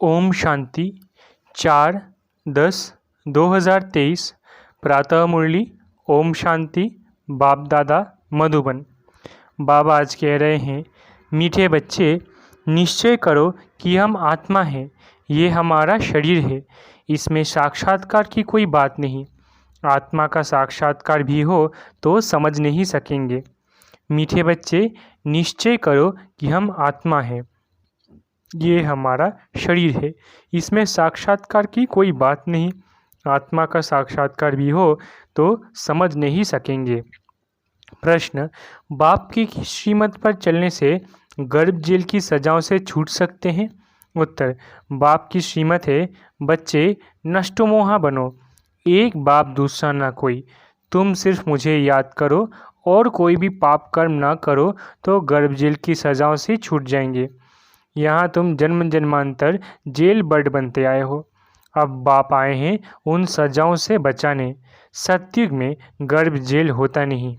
ओम शांति 4/10/2023 प्रातः मुरली। ओम शांति। बाप दादा मधुबन। बाबा आज कह रहे हैं, मीठे बच्चे, निश्चय करो कि हम आत्मा हैं, ये हमारा शरीर है। इसमें साक्षात्कार की कोई बात नहीं। आत्मा का साक्षात्कार भी हो तो समझ नहीं सकेंगे। मीठे बच्चे, निश्चय करो कि हम आत्मा हैं, ये हमारा शरीर है। इसमें साक्षात्कार की कोई बात नहीं। आत्मा का साक्षात्कार भी हो तो समझ नहीं सकेंगे। प्रश्न, बाप की श्रीमत पर चलने से गर्भ जेल की सजाओं से छूट सकते हैं? उत्तर, बाप की श्रीमत है, बच्चे नष्टोमोहा बनो, एक बाप दूसरा ना कोई। तुम सिर्फ मुझे याद करो और कोई भी पाप कर्म ना करो तो गर्भ जेल की सजाओं से छूट जाएंगे। यहाँ तुम जन्म जन्मांतर जेल बर्ड बनते आए हो। अब बाप आए हैं उन सजाओं से बचाने। सत्युग में गर्भ जेल होता नहीं।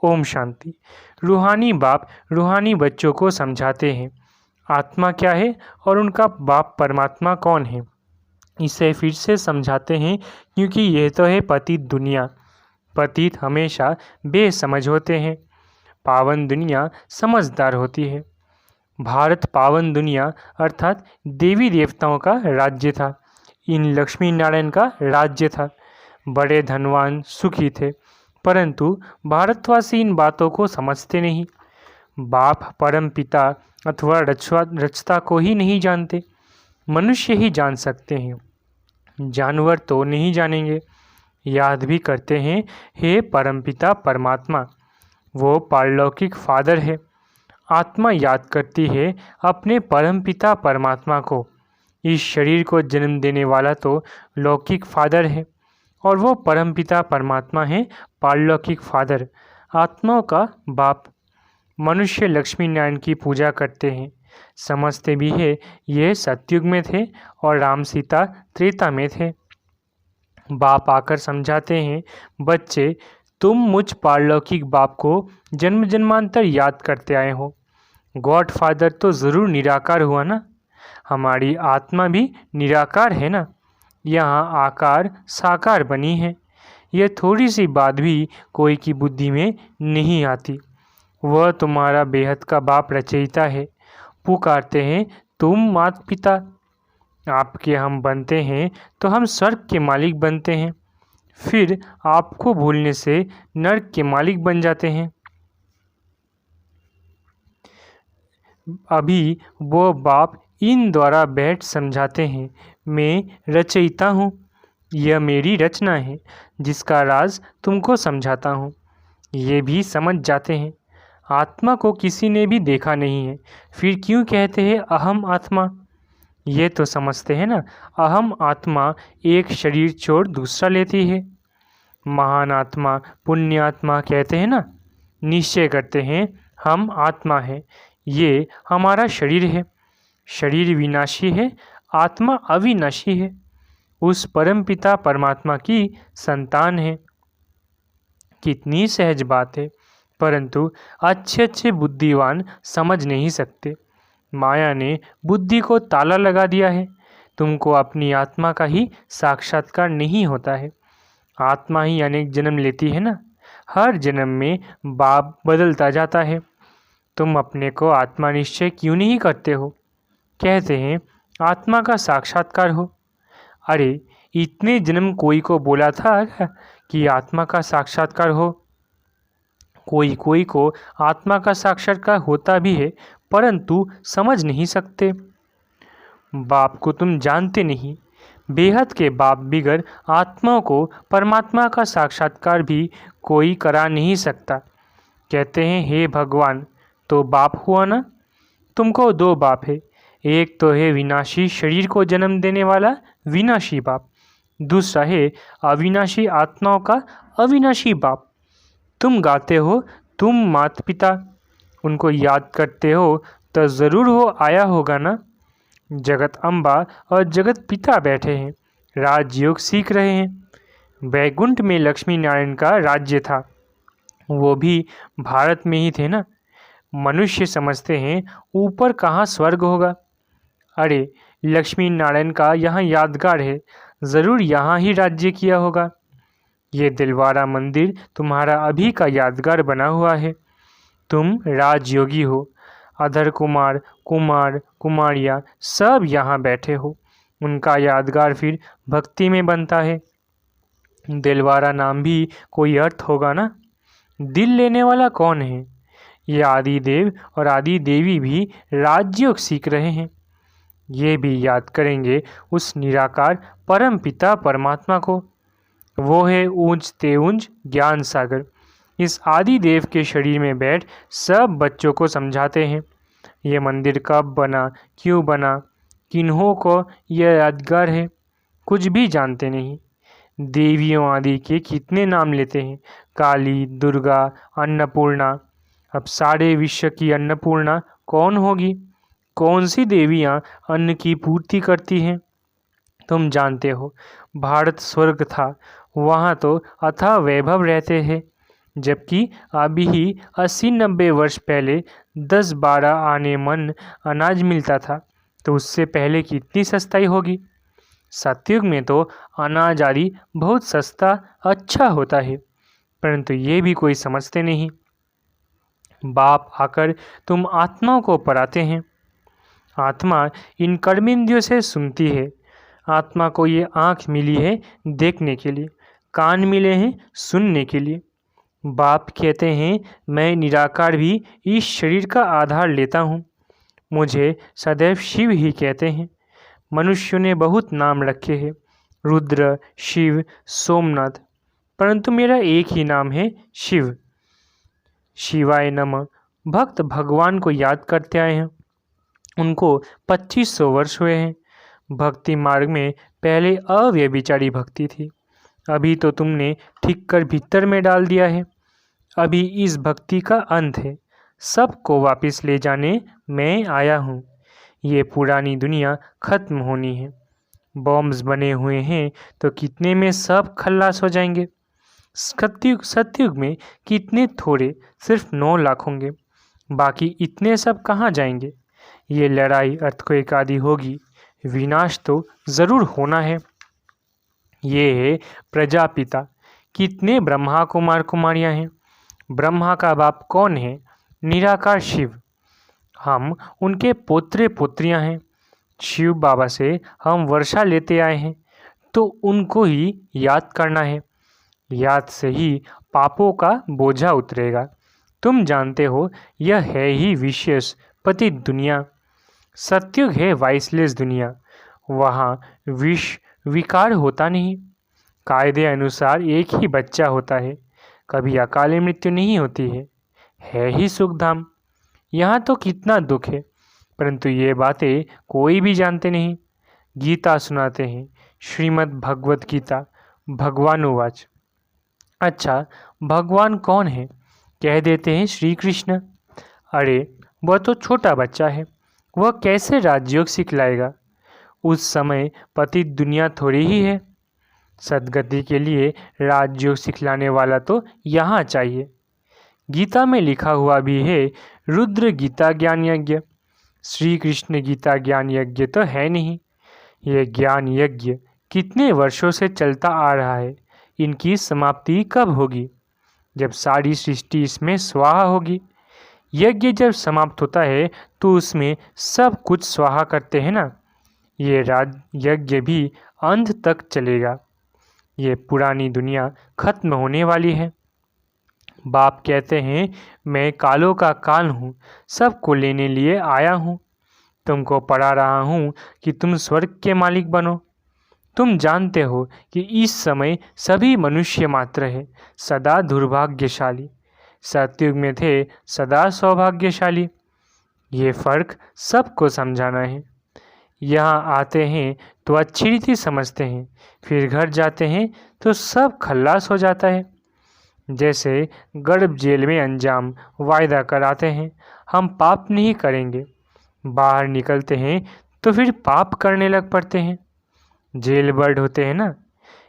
ओम शांति। रूहानी बाप रूहानी बच्चों को समझाते हैं आत्मा क्या है और उनका बाप परमात्मा कौन है। इसे फिर से समझाते हैं क्योंकि यह तो है पतित दुनिया। पतित हमेशा बेसमझ होते हैं, पावन दुनिया समझदार होती है। भारत पावन दुनिया अर्थात देवी देवताओं का राज्य था। इन लक्ष्मी नारायण का राज्य था। बड़े धनवान सुखी थे, परंतु भारतवासी इन बातों को समझते नहीं। बाप परम पिता अथवा रचता को ही नहीं जानते। मनुष्य ही जान सकते हैं, जानवर तो नहीं जानेंगे। याद भी करते हैं, हे परमपिता परमात्मा, वो पारलौकिक फादर है। आत्मा याद करती है अपने परमपिता परमात्मा को। इस शरीर को जन्म देने वाला तो लौकिक फादर है और वो परमपिता परमात्मा है, पारलौकिक फादर, आत्माओं का बाप। मनुष्य लक्ष्मी नारायण की पूजा करते हैं, समझते भी है ये सतयुग में थे और राम सीता त्रेता में थे। बाप आकर समझाते हैं, बच्चे, तुम मुझ पारलौकिक बाप को जन्म जन्मांतर याद करते आए हो। गॉड फादर तो ज़रूर निराकार हुआ ना, हमारी आत्मा भी निराकार है ना। यहाँ आकार साकार बनी है। यह थोड़ी सी बात भी कोई की बुद्धि में नहीं आती। वह तुम्हारा बेहद का बाप रचयिता है। पुकारते हैं, तुम माता पिता, आपके हम बनते हैं तो हम स्वर्ग के मालिक बनते हैं, फिर आपको भूलने से नर्क के मालिक बन जाते हैं। अभी वो बाप इन द्वारा बैठ समझाते हैं, मैं रचयिता हूँ, यह मेरी रचना है जिसका राज तुमको समझाता हूँ। ये भी समझ जाते हैं। आत्मा को किसी ने भी देखा नहीं है, फिर क्यों कहते हैं अहम आत्मा? ये तो समझते हैं ना, अहम आत्मा एक शरीर छोड़ दूसरा लेती है। महान आत्मा पुण्य आत्मा कहते हैं ना। निश्चय करते हैं हम आत्मा है, ये हमारा शरीर है। शरीर विनाशी है, आत्मा अविनाशी है, उस परमपिता परमात्मा की संतान है। कितनी सहज बात है, परंतु अच्छे अच्छे बुद्धिवान समझ नहीं सकते। माया ने बुद्धि को ताला लगा दिया है। तुमको अपनी आत्मा का ही साक्षात्कार नहीं होता है। आत्मा ही अनेक जन्म लेती है ना, हर जन्म में बाप बदलता जाता है। तुम अपने को आत्मा निश्चय क्यों नहीं करते हो? कहते हैं आत्मा का साक्षात्कार हो। अरे, इतने जन्म कोई को बोला था कि आत्मा का साक्षात्कार हो? कोई कोई को आत्मा का साक्षात्कार होता भी है, परंतु समझ नहीं सकते। बाप को तुम जानते नहीं। बेहद के बाप बिगर आत्माओं को परमात्मा का साक्षात्कार भी कोई करा नहीं सकता। कहते हैं, हे भगवान, तो बाप हुआ ना। तुमको दो बाप है, एक तो है विनाशी शरीर को जन्म देने वाला विनाशी बाप, दूसरा है अविनाशी आत्माओं का अविनाशी बाप। तुम गाते हो तुम माता पिता, उनको याद करते हो तो ज़रूर वो आया होगा ना। जगत अम्बा और जगत पिता बैठे हैं, राजयोग सीख रहे हैं। वैकुंठ में लक्ष्मी नारायण का राज्य था, वो भी भारत में ही थे ना। मनुष्य समझते हैं ऊपर कहाँ स्वर्ग होगा। अरे, लक्ष्मी नारायण का यहाँ यादगार है, ज़रूर यहाँ ही राज्य किया होगा। ये दिलवारा मंदिर तुम्हारा अभी का यादगार बना हुआ है। तुम राजयोगी हो, अधर कुमार, कुमार, कुमारियाँ सब यहाँ बैठे हो। उनका यादगार फिर भक्ति में बनता है। दिलवारा नाम भी कोई अर्थ होगा ना। दिल लेने वाला कौन है? ये आदिदेव और आदि देवी भी राजयोग सीख रहे हैं। ये भी याद करेंगे उस निराकार परम पिता परमात्मा को। वो है ऊंच ते ऊंच ज्ञान सागर। इस आदि देव के शरीर में बैठ सब बच्चों को समझाते हैं। ये मंदिर कब बना, क्यों बना, किन्हों को यह यादगार है, कुछ भी जानते नहीं। देवियों आदि के कितने नाम लेते हैं, काली, दुर्गा, अन्नपूर्णा। अब सारे विश्व की अन्नपूर्णा कौन होगी? कौन सी देवियाँ अन्न की पूर्ति करती हैं? तुम जानते हो भारत स्वर्ग था, वहाँ तो अथाह वैभव रहते हैं, जबकि अभी ही 80-90 वर्ष पहले 10-12 आने मन अनाज मिलता था, तो उससे पहले कितनी सस्ताई होगी। सतयुग में तो अनाज आदि बहुत सस्ता अच्छा होता है, परंतु ये भी कोई समझते नहीं। बाप आकर तुम आत्माओं को पढ़ाते हैं। आत्मा इन कर्मेंद्रियों से सुनती है। आत्मा को ये आँख मिली है देखने के लिए, कान मिले हैं सुनने के लिए। बाप कहते हैं मैं निराकार भी इस शरीर का आधार लेता हूँ। मुझे सदैव शिव ही कहते हैं। मनुष्यों ने बहुत नाम रखे हैं, रुद्र, शिव, सोमनाथ, परंतु मेरा एक ही नाम है शिव। शिवाय नमः। भक्त भगवान को याद करते आए हैं। उनको 2500 वर्ष हुए हैं। भक्ति मार्ग में पहले अव्यभिचारी भक्ति थी, अभी तो तुमने ठीक कर भीतर में डाल दिया है। अभी इस भक्ति का अंत है। सबको वापस ले जाने मैं आया हूँ। ये पुरानी दुनिया खत्म होनी है। बॉम्ब्स बने हुए हैं तो कितने में सब खल्लास हो जाएंगे। सतयुग में कितने थोड़े, सिर्फ 9 लाख होंगे, बाकी इतने सब कहाँ जाएंगे। ये लड़ाई अर्थक्वेक आदि होगी, विनाश तो ज़रूर होना है। ये है प्रजापिता। कितने ब्रह्मा कुमार कुमारियाँ हैं। ब्रह्मा का बाप कौन है? निराकार शिव। हम उनके पोत्रे पोत्रियाँ हैं। शिव बाबा से हम वर्षा लेते आए हैं, तो उनको ही याद करना है। याद से ही पापों का बोझा उतरेगा। तुम जानते हो यह है ही विशेष पतित दुनिया। सतयुग है वाइसलेस दुनिया। वहाँ विष विकार होता नहीं। कायदे अनुसार एक ही बच्चा होता है, कभी अकाले मृत्यु नहीं होती है ही सुखधाम। यहाँ तो कितना दुख है, परंतु ये बातें कोई भी जानते नहीं। गीता सुनाते हैं, श्रीमद् भगवत गीता। भगवानुवाच। अच्छा, भगवान कौन है? कह देते हैं श्री कृष्ण। अरे वह तो छोटा बच्चा है, वह कैसे राजयोग सिखलाएगा। उस समय पतित दुनिया थोड़ी ही है। सदगति के लिए राजयोग सिखलाने वाला तो यहाँ चाहिए। गीता में लिखा हुआ भी है, रुद्र गीता ज्ञान यज्ञ। श्री कृष्ण गीता ज्ञान यज्ञ तो है नहीं। ये ज्ञान यज्ञ कितने वर्षों से चलता आ रहा है। इनकी समाप्ति कब होगी? जब सारी सृष्टि इसमें स्वाहा होगी। यज्ञ जब समाप्त होता है तो उसमें सब कुछ स्वाहा करते हैं ना। ये राज यज्ञ भी अंत तक चलेगा। ये पुरानी दुनिया खत्म होने वाली है। बाप कहते हैं मैं कालों का काल हूँ, सबको लेने लिए आया हूँ। तुमको पढ़ा रहा हूँ कि तुम स्वर्ग के मालिक बनो। तुम जानते हो कि इस समय सभी मनुष्य मात्र है, सदा दुर्भाग्यशाली। सतयुग में थे सदा सौभाग्यशाली। ये फर्क सबको समझाना है। यहाँ आते हैं तो अच्छी रीति समझते हैं, फिर घर जाते हैं तो सब खल्लास हो जाता है। जैसे गर्भ जेल में अंजाम वायदा कराते हैं, हम पाप नहीं करेंगे, बाहर निकलते हैं तो फिर पाप करने लग पड़ते हैं। जेल बर्ड होते हैं ना।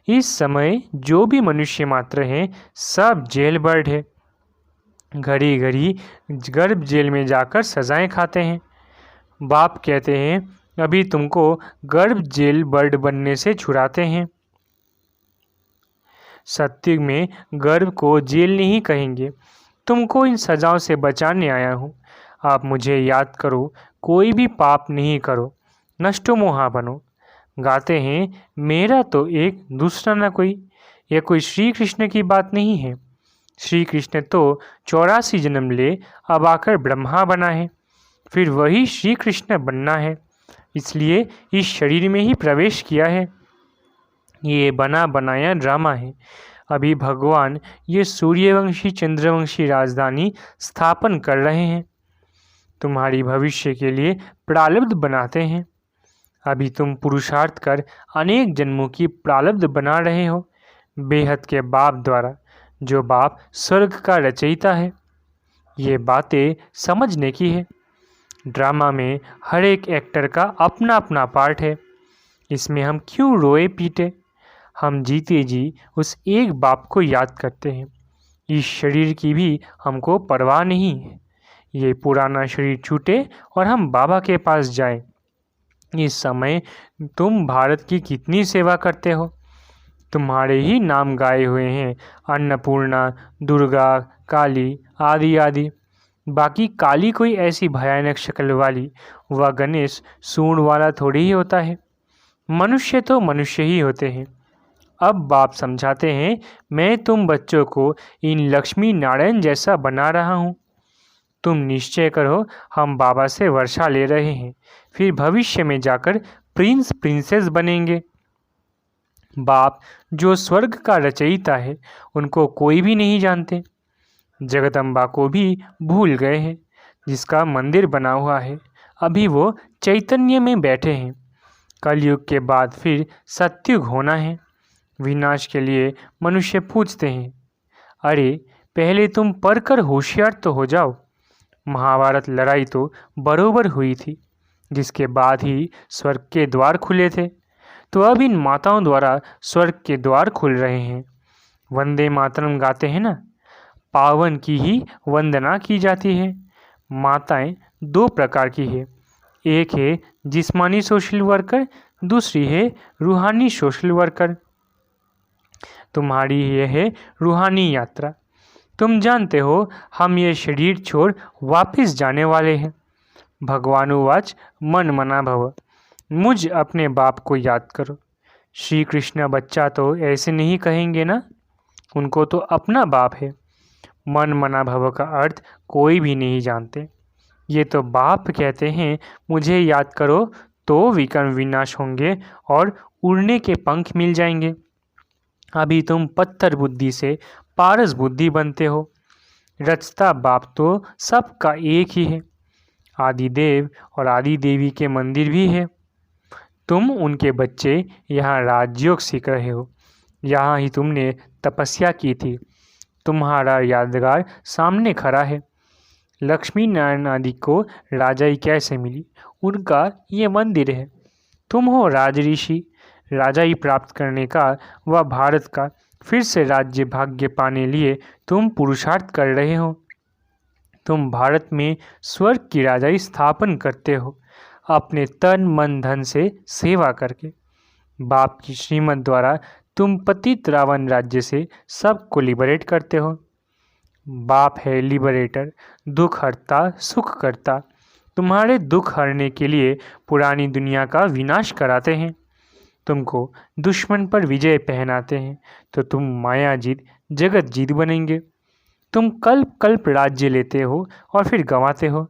इस समय जो भी मनुष्य मात्र हैं सब जेल बर्ड है। घड़ी घड़ी गर्भ जेल में जाकर सजाएं खाते हैं। बाप कहते हैं अभी तुमको गर्भ जेल बर्ड बनने से छुड़ाते हैं। सत्युग में गर्भ को जेल नहीं कहेंगे। तुमको इन सजाओं से बचाने आया हूँ। आप मुझे याद करो, कोई भी पाप नहीं करो, नष्टो मोहा बनो। गाते हैं, मेरा तो एक दूसरा न कोई। यह कोई श्री कृष्ण की बात नहीं है। श्री कृष्ण तो 84 जन्म ले अब आकर ब्रह्मा बना है, फिर वही श्री कृष्ण बनना है, इसलिए इस शरीर में ही प्रवेश किया है। ये बना बनाया ड्रामा है। अभी भगवान ये सूर्यवंशी चंद्रवंशी राजधानी स्थापन कर रहे हैं, तुम्हारी भविष्य के लिए प्रारब्ध बनाते हैं। अभी तुम पुरुषार्थ कर अनेक जन्मों की प्रारब्ध बना रहे हो, बेहद के बाप द्वारा, जो बाप स्वर्ग का रचयिता है। ये बातें समझने की है। ड्रामा में हर एक एक्टर का अपना अपना पार्ट है। इसमें हम क्यों रोए पीटे? हम जीते जी उस एक बाप को याद करते हैं। इस शरीर की भी हमको परवाह नहीं है। ये पुराना शरीर छूटे और हम बाबा के पास जाएं। इस समय तुम भारत की कितनी सेवा करते हो। तुम्हारे ही नाम गाए हुए हैं, अन्नपूर्णा, दुर्गा, काली आदि आदि। बाकी काली कोई ऐसी भयानक शक्ल वाली व गणेश सूंड वाला थोड़ी ही होता है। मनुष्य तो मनुष्य ही होते हैं। अब बाप समझाते हैं, मैं तुम बच्चों को इन लक्ष्मी नारायण जैसा बना रहा हूँ। तुम निश्चय करो, हम बाबा से वर्षा ले रहे हैं, फिर भविष्य में जाकर प्रिंस प्रिंसेस बनेंगे। बाप जो स्वर्ग का रचयिता है, उनको कोई भी नहीं जानते। जगदम्बा को भी भूल गए हैं, जिसका मंदिर बना हुआ है। अभी वो चैतन्य में बैठे हैं। कलयुग के बाद फिर सत्युग होना है। विनाश के लिए मनुष्य पूछते हैं, अरे पहले तुम पढ़कर होशियार तो हो जाओ। महाभारत लड़ाई तो बरोबर हुई थी, जिसके बाद ही स्वर्ग के द्वार खुले थे। तो अब इन माताओं द्वारा स्वर्ग के द्वार खुल रहे हैं। वंदे मातरम गाते हैं ना, पावन की ही वंदना की जाती है। माताएं दो प्रकार की है, एक है जिस्मानी सोशल वर्कर, दूसरी है रूहानी सोशल वर्कर। तुम्हारी यह है रूहानी यात्रा। तुम जानते हो, हम ये शरीर छोड़ वापस जाने वाले हैं। भगवानुवाच मन मना भव। मुझ अपने बाप को याद करो। श्री कृष्ण बच्चा तो ऐसे नहीं कहेंगे ना, उनको तो अपना बाप है। मन मना भव का अर्थ कोई भी नहीं जानते। ये तो बाप कहते हैं, मुझे याद करो तो विकर्म विनाश होंगे और उड़ने के पंख मिल जाएंगे। अभी तुम पत्थर बुद्धि से पारस बुद्धि बनते हो। रचता बाप तो सबका एक ही है। आदिदेव और आदि देवी के मंदिर भी है। तुम उनके बच्चे यहाँ राजयोग सीख रहे हो। यहाँ ही तुमने तपस्या की थी। तुम्हारा यादगार सामने खड़ा है। लक्ष्मी नारायण आदि को राजाई कैसे मिली, उनका ये मंदिर है। तुम हो राज ऋषि। राजाई प्राप्त करने का व भारत का फिर से राज्य भाग्य पाने लिए तुम पुरुषार्थ कर रहे हो। तुम भारत में स्वर्ग की राजाई स्थापन करते हो, अपने तन मन धन से सेवा करके। बाप की श्रीमत द्वारा तुम पतित रावण राज्य से सबको लिबरेट करते हो। बाप है लिबरेटर, दुख हरता सुख करता। तुम्हारे दुख हरने के लिए पुरानी दुनिया का विनाश कराते हैं। तुमको दुश्मन पर विजय पहनाते हैं, तो तुम माया जीत जगत जीत बनेंगे। तुम कल्प कल्प राज्य लेते हो और फिर गंवाते हो।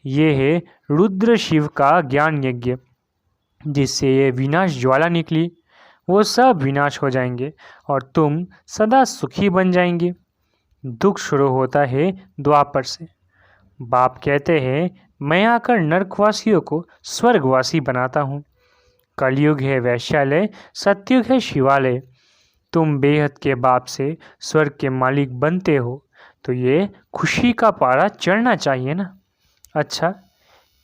ये है रुद्र शिव का ज्ञान यज्ञ, जिससे ये विनाश ज्वाला निकली। वो सब विनाश हो जाएंगे और तुम सदा सुखी बन जाएंगे। दुख शुरू होता है द्वापर से। बाप कहते हैं, मैं आकर नरकवासियों को स्वर्गवासी बनाता हूँ। कलयुग है वैश्यालय, सत्युग है शिवालय। तुम बेहद के बाप से स्वर्ग के मालिक बनते हो, तो ये खुशी का पारा चढ़ना चाहिए ना। अच्छा,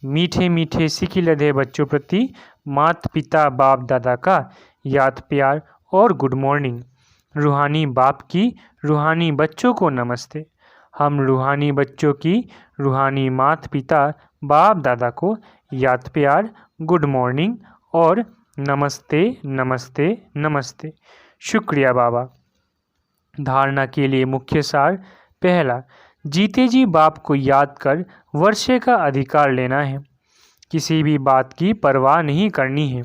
मीठे मीठे सिकी लधे बच्चों प्रति माता पिता बाप दादा का याद प्यार और गुड मॉर्निंग। रूहानी बाप की रूहानी बच्चों को नमस्ते। हम रूहानी बच्चों की रूहानी माता पिता बाप दादा को याद प्यार, गुड मॉर्निंग और नमस्ते नमस्ते नमस्ते। शुक्रिया बाबा। धारणा के लिए मुख्य सार। पहला, जीते जी बाप को याद कर वर्षे का अधिकार लेना है, किसी भी बात की परवाह नहीं करनी है।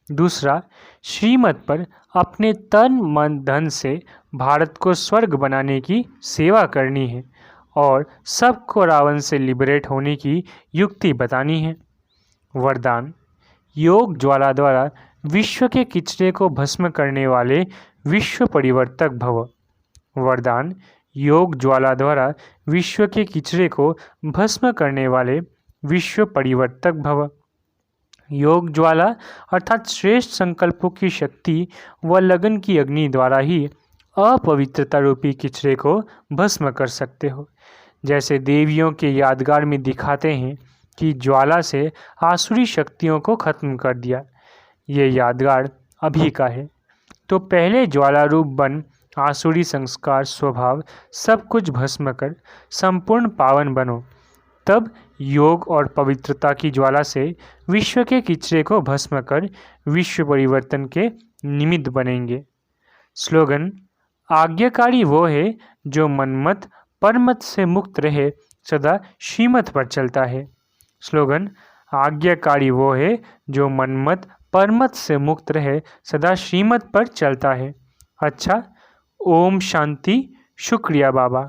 दूसरा, श्रीमत पर अपने तन मन धन से भारत को स्वर्ग बनाने की सेवा करनी है और सबको रावण से लिबरेट होने की युक्ति बतानी है। वरदान, योग ज्वाला द्वारा विश्व के किचरे को भस्म करने वाले विश्व परिवर्तक भव। वरदान, योग ज्वाला द्वारा विश्व के किचरे को भस्म करने वाले विश्व परिवर्तक भव। योग ज्वाला अर्थात श्रेष्ठ संकल्पों की शक्ति व लगन की अग्नि द्वारा ही अपवित्रता रूपी किचरे को भस्म कर सकते हो। जैसे देवियों के यादगार में दिखाते हैं कि ज्वाला से आसुरी शक्तियों को खत्म कर दिया। ये यादगार अभी का है। तो पहले ज्वाला रूप बन आसुरी संस्कार स्वभाव सब कुछ भस्म कर संपूर्ण पावन बनो, तब योग और पवित्रता की ज्वाला से विश्व के किचरे को भस्म कर विश्व परिवर्तन के निमित्त बनेंगे। स्लोगन, आज्ञाकारी वो है जो मनमत परमत से मुक्त रहे, सदा श्रीमत पर चलता है। स्लोगन, आज्ञाकारी वो है जो मनमत परमत से मुक्त रहे, सदा श्रीमत पर चलता है। अच्छा, ओम शांति। शुक्रिया बाबा।